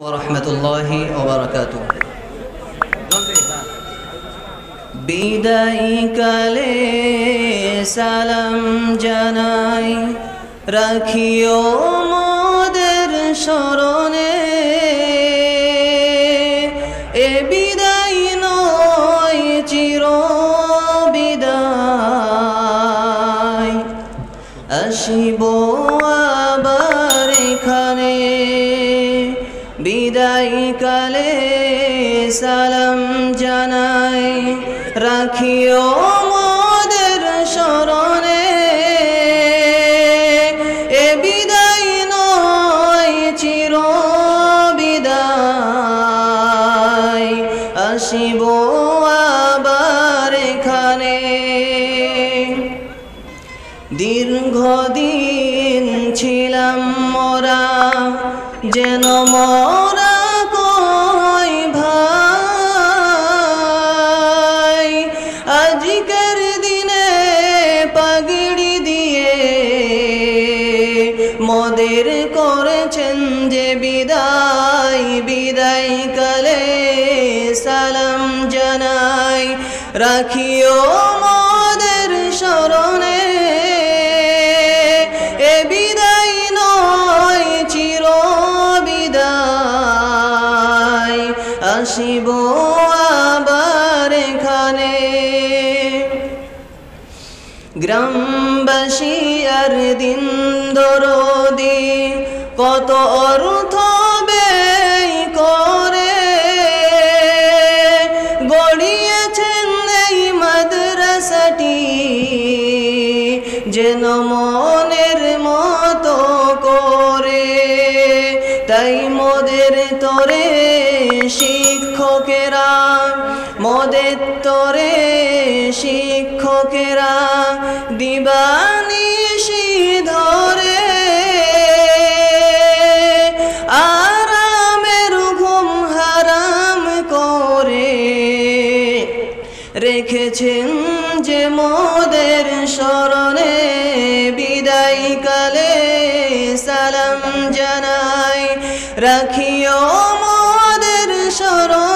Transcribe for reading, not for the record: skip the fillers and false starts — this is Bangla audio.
ওরহমতুল্লাহি ওবারাকাতুহু। বিদায়ী কালে সালাম জানাই, রাখিও মোদের স্মরণে। এ বিদায় নয় চির বিদায়, আসিব আবার এখানে। বিদায় কালে সালাম জানাই, রাখিও মোদের স্মরণে। এ বিদায় নয় চির বিদায়, আসিব আবার এখানে। দীর্ঘদিন ছিলাম মোরা যেন মোরা কই ভাই, আজকের দিনে পাগড়ি দিয়ে মোদের করেছেন যে বিদায়। বিদায় কালে সালাম জানাই, রাখিও মোদের স্মরণে। এ বিদায় নয় চির বিদায়, আসিব আবার এখানে। গ্রামবাসী আর দিন দরদি কত অর্থ ব্যয় করে গড়িয়েছেন এই মাদ্রাসাটি, যেন মনের মতো করে। তাই মোদের তরে শিক্ষকেরা, মোদের তরে শিক্ষকেরা দিবানিশি ধরে আরামের ঘুম হারাম করে রেখেছেন যে মোদের স্মরণে। বিদায় কালে সালাম জানাই, রাখিও মোদের স্মরণে।